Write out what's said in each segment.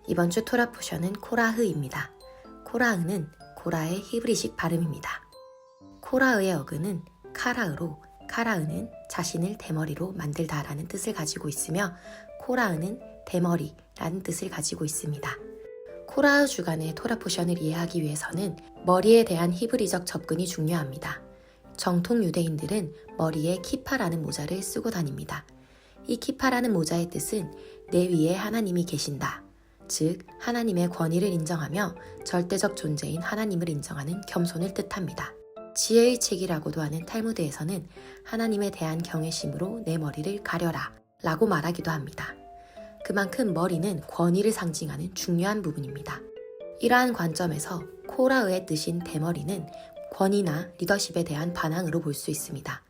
이번 주 토라 포션은 코라흐입니다. 코라흐는 고라의 히브리식 발음입니다. 코라흐의 어근은 카라흐로 카라흐는 자신을 대머리로 만들다라는 뜻을 가지고 있으며 코라흐는 대머리라는 뜻을 가지고 있습니다. 코라흐 주간의 토라 포션을 이해하기 위해서는 머리에 대한 히브리적 접근이 중요합니다. 정통 유대인들은 머리에 키파라는 모자를 쓰고 다닙니다. 이 키파라는 모자의 뜻은 내 위에 하나님이 계신다. 즉 하나님의 권위를 인정하며 절대적 존재인 하나님을 인정하는 겸손을 뜻합니다. 지혜의 책이라고도 하는 탈무드에서는 하나님에 대한 경외심으로 내 머리를 가려라 라고 말하기도 합니다. 그만큼 머리는 권위를 상징하는 중요한 부분입니다. 이러한 관점에서 코라흐의 뜻인 대머리는 권위나 리더십에 대한 반항으로 볼 수 있습니다.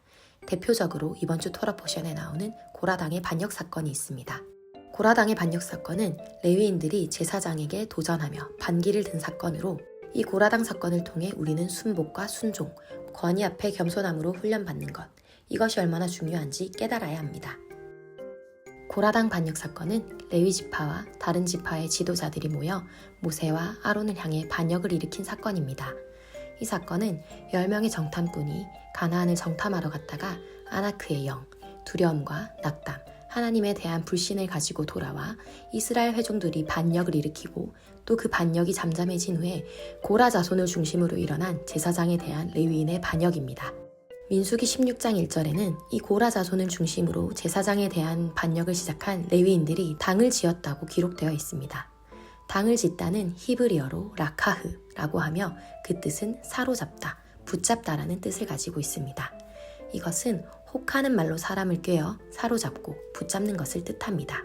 대표적으로 이번 주 토라 포션에 나오는 고라당의 반역 사건이 있습니다. 고라당의 반역 사건은 레위인들이 제사장에게 도전하며 반기를 든 사건으로 이 고라당 사건을 통해 우리는 순복과 순종, 권위 앞에 겸손함으로 훈련받는 것, 이것이 얼마나 중요한지 깨달아야 합니다. 고라당 반역 사건은 레위 지파와 다른 지파의 지도자들이 모여 모세와 아론을 향해 반역을 일으킨 사건입니다. 이 사건은 10명의 정탐꾼이 가나안을 정탐하러 갔다가 아나크의 영, 두려움과 낙담, 하나님에 대한 불신을 가지고 돌아와 이스라엘 회종들이 반역을 일으키고 또 그 반역이 잠잠해진 후에 고라 자손을 중심으로 일어난 제사장에 대한 레위인의 반역입니다. 민수기 16장 1절에는 이 고라 자손을 중심으로 제사장에 대한 반역을 시작한 레위인들이 당을 지었다고 기록되어 있습니다. 당을 짓다는 히브리어로 라카흐라고 하며 그 뜻은 사로잡다, 붙잡다라는 뜻을 가지고 있습니다. 이것은 혹하는 말로 사람을 꿰어 사로잡고 붙잡는 것을 뜻합니다.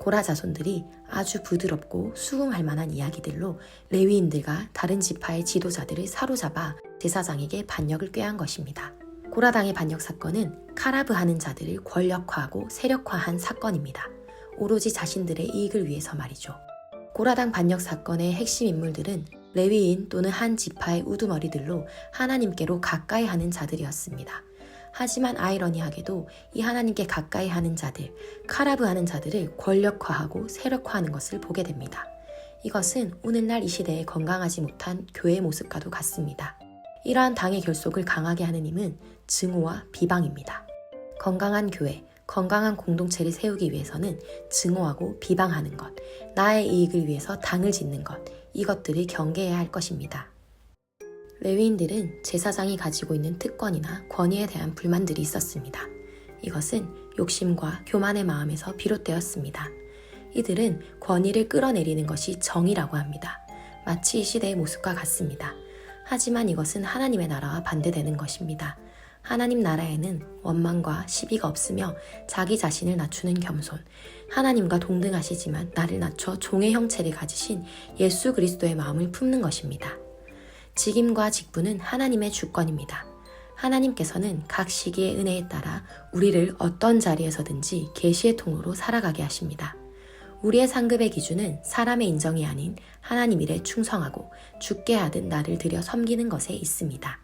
고라 자손들이 아주 부드럽고 수긍할 만한 이야기들로 레위인들과 다른 지파의 지도자들을 사로잡아 제사장에게 반역을 꾀한 것입니다. 고라당의 반역 사건은 카라브하는 자들을 권력화하고 세력화한 사건입니다. 오로지 자신들의 이익을 위해서 말이죠. 고라당 반역 사건의 핵심 인물들은 레위인 또는 한 지파의 우두머리들로 하나님께로 가까이 하는 자들이었습니다. 하지만 아이러니하게도 이 하나님께 가까이 하는 자들, 카라브하는 자들을 권력화하고 세력화하는 것을 보게 됩니다. 이것은 오늘날 이 시대에 건강하지 못한 교회의 모습과도 같습니다. 이러한 당의 결속을 강하게 하는 힘은 증오와 비방입니다. 건강한 교회, 건강한 공동체를 세우기 위해서는 증오하고 비방하는 것, 나의 이익을 위해서 당을 짓는 것, 이것들을 경계해야 할 것입니다. 레위인들은 제사장이 가지고 있는 특권이나 권위에 대한 불만들이 있었습니다. 이것은 욕심과 교만의 마음에서 비롯되었습니다. 이들은 권위를 끌어내리는 것이 정의라고 합니다. 마치 이 시대의 모습과 같습니다. 하지만 이것은 하나님의 나라와 반대되는 것입니다. 하나님 나라에는 원망과 시비가 없으며 자기 자신을 낮추는 겸손, 하나님과 동등하시지만 나를 낮춰 종의 형체를 가지신 예수 그리스도의 마음을 품는 것입니다. 직임과 직분은 하나님의 주권입니다. 하나님께서는 각 시기의 은혜에 따라 우리를 어떤 자리에서든지 계시의 통로로 살아가게 하십니다. 우리의 상급의 기준은 사람의 인정이 아닌 하나님 일에 충성하고 죽게 하듯 나를 들여 섬기는 것에 있습니다.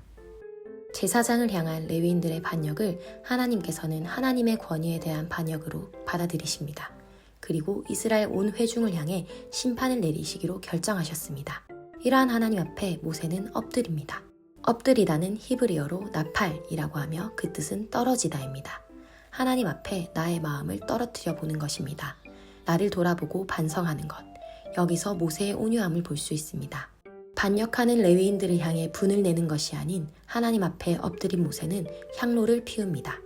제사장을 향한 레위인들의 반역을 하나님께서는 하나님의 권위에 대한 반역으로 받아들이십니다. 그리고 이스라엘 온 회중을 향해 심판을 내리시기로 결정하셨습니다. 이러한 하나님 앞에 모세는 엎드립니다. 엎드리다는 히브리어로 나팔이라고 하며 그 뜻은 떨어지다입니다. 하나님 앞에 나의 마음을 떨어뜨려 보는 것입니다. 나를 돌아보고 반성하는 것. 여기서 모세의 온유함을 볼 수 있습니다. 반역하는 레위인들을 향해 분을 내는 것이 아닌 하나님 앞에 엎드린 모세는 향로를 피웁니다.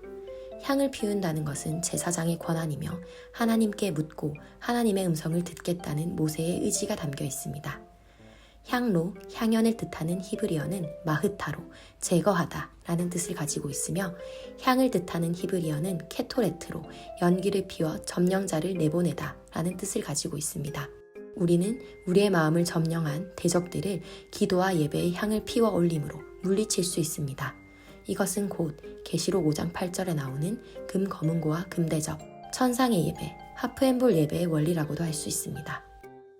향을 피운다는 것은 제사장의 권한이며 하나님께 묻고 하나님의 음성을 듣겠다는 모세의 의지가 담겨 있습니다. 향로, 향연을 뜻하는 히브리어는 마흐타로, 제거하다 라는 뜻을 가지고 있으며 향을 뜻하는 히브리어는 케토레트로, 연기를 피워 점령자를 내보내다 라는 뜻을 가지고 있습니다. 우리는 우리의 마음을 점령한 대적들을 기도와 예배의 향을 피워 올림으로 물리칠 수 있습니다. 이것은 곧 계시록 5장 8절에 나오는 금거문고와 금대접, 천상의 예배, 하프앤볼 예배의 원리라고도 할 수 있습니다.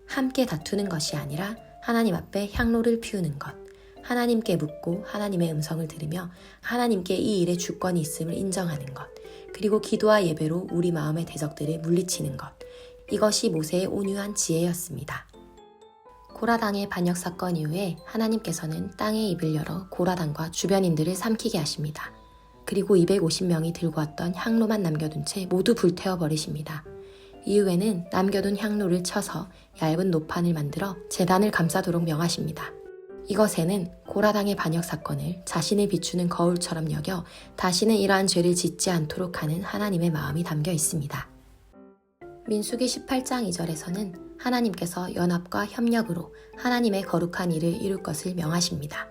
함께 다투는 것이 아니라 하나님 앞에 향로를 피우는 것, 하나님께 묻고 하나님의 음성을 들으며 하나님께 이 일에 주권이 있음을 인정하는 것, 그리고 기도와 예배로 우리 마음의 대적들을 물리치는 것, 이것이 모세의 온유한 지혜였습니다. 고라당의 반역 사건 이후에 하나님께서는 땅의 입을 열어 고라당과 주변인들을 삼키게 하십니다. 그리고 250명이 들고 왔던 향로만 남겨둔 채 모두 불태워 버리십니다. 이후에는 남겨둔 향로를 쳐서 얇은 노판을 만들어 제단을 감싸도록 명하십니다. 이것에는 고라당의 반역 사건을 자신을 비추는 거울처럼 여겨 다시는 이러한 죄를 짓지 않도록 하는 하나님의 마음이 담겨 있습니다. 민수기 18장 2절에서는 하나님께서 연합과 협력으로 하나님의 거룩한 일을 이룰 것을 명하십니다.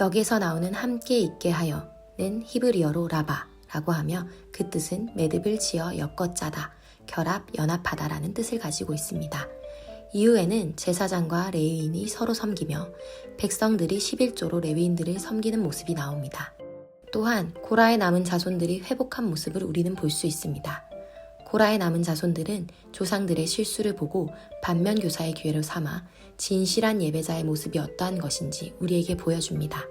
여기에서 나오는 함께 있게 하여는 히브리어로 라바라고 하며 그 뜻은 매듭을 지어 엮어 짜다, 결합, 연합하다라는 뜻을 가지고 있습니다. 이후에는 제사장과 레위인이 서로 섬기며 백성들이 11조로 레위인들을 섬기는 모습이 나옵니다. 또한 고라의 남은 자손들이 회복한 모습을 우리는 볼 수 있습니다. 고라의 남은 자손들은 조상들의 실수를 보고 반면교사의 기회로 삼아 진실한 예배자의 모습이 어떠한 것인지 우리에게 보여줍니다.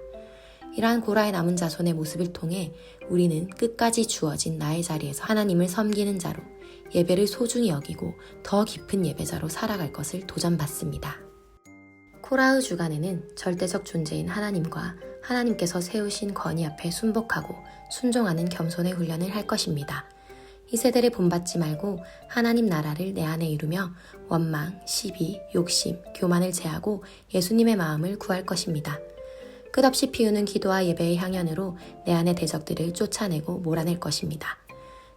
이러한 고라의 남은 자손의 모습을 통해 우리는 끝까지 주어진 나의 자리에서 하나님을 섬기는 자로 예배를 소중히 여기고 더 깊은 예배자로 살아갈 것을 도전받습니다. 코라의 주간에는 절대적 존재인 하나님과 하나님께서 세우신 권위 앞에 순복하고 순종하는 겸손의 훈련을 할 것입니다. 이 세대를 본받지 말고 하나님 나라를 내 안에 이루며 원망, 시비, 욕심, 교만을 제하고 예수님의 마음을 구할 것입니다. 끝없이 피우는 기도와 예배의 향연으로 내 안의 대적들을 쫓아내고 몰아낼 것입니다.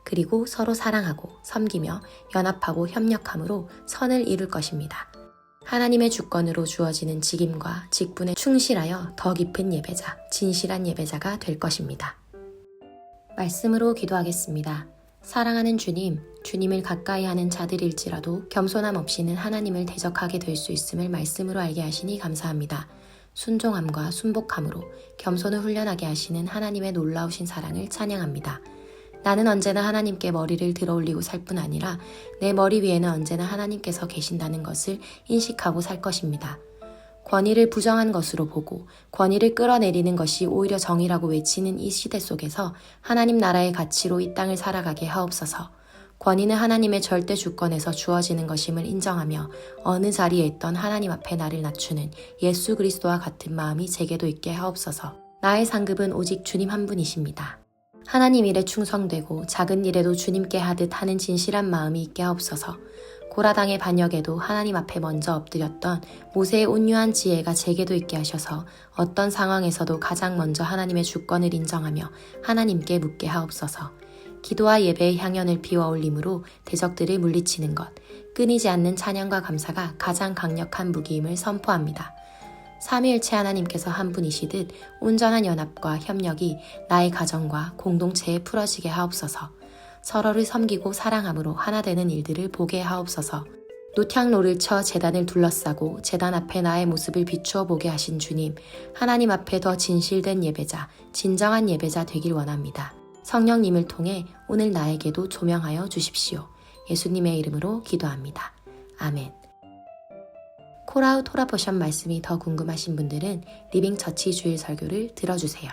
그리고 서로 사랑하고 섬기며 연합하고 협력함으로 선을 이룰 것입니다. 하나님의 주권으로 주어지는 직임과 직분에 충실하여 더 깊은 예배자, 진실한 예배자가 될 것입니다. 말씀으로 기도하겠습니다. 사랑하는 주님, 주님을 가까이 하는 자들일지라도 겸손함 없이는 하나님을 대적하게 될 수 있음을 말씀으로 알게 하시니 감사합니다. 순종함과 순복함으로 겸손을 훈련하게 하시는 하나님의 놀라우신 사랑을 찬양합니다. 나는 언제나 하나님께 머리를 들어 올리고 살 뿐 아니라 내 머리 위에는 언제나 하나님께서 계신다는 것을 인식하고 살 것입니다. 권위를 부정한 것으로 보고 권위를 끌어내리는 것이 오히려 정의라고 외치는 이 시대 속에서 하나님 나라의 가치로 이 땅을 살아가게 하옵소서. 권위는 하나님의 절대 주권에서 주어지는 것임을 인정하며 어느 자리에 있던 하나님 앞에 나를 낮추는 예수 그리스도와 같은 마음이 제게도 있게 하옵소서. 나의 상급은 오직 주님 한 분이십니다. 하나님 일에 충성되고 작은 일에도 주님께 하듯 하는 진실한 마음이 있게 하옵소서. 고라당의 반역에도 하나님 앞에 먼저 엎드렸던 모세의 온유한 지혜가 제게도 있게 하셔서 어떤 상황에서도 가장 먼저 하나님의 주권을 인정하며 하나님께 묻게 하옵소서. 기도와 예배의 향연을 피워 올림으로 대적들을 물리치는 것, 끊이지 않는 찬양과 감사가 가장 강력한 무기임을 선포합니다. 삼위일체 하나님께서 한 분이시듯 온전한 연합과 협력이 나의 가정과 공동체에 풀어지게 하옵소서. 서로를 섬기고 사랑함으로 하나 되는 일들을 보게 하옵소서. 노향로를 쳐 제단을 둘러싸고 제단 앞에 나의 모습을 비추어 보게 하신 주님, 하나님 앞에 더 진실된 예배자, 진정한 예배자 되길 원합니다. 성령님을 통해 오늘 나에게도 조명하여 주십시오. 예수님의 이름으로 기도합니다. 아멘. 코라우 토라포션 말씀이 더 궁금하신 분들은 리빙처치 주일 설교를 들어주세요.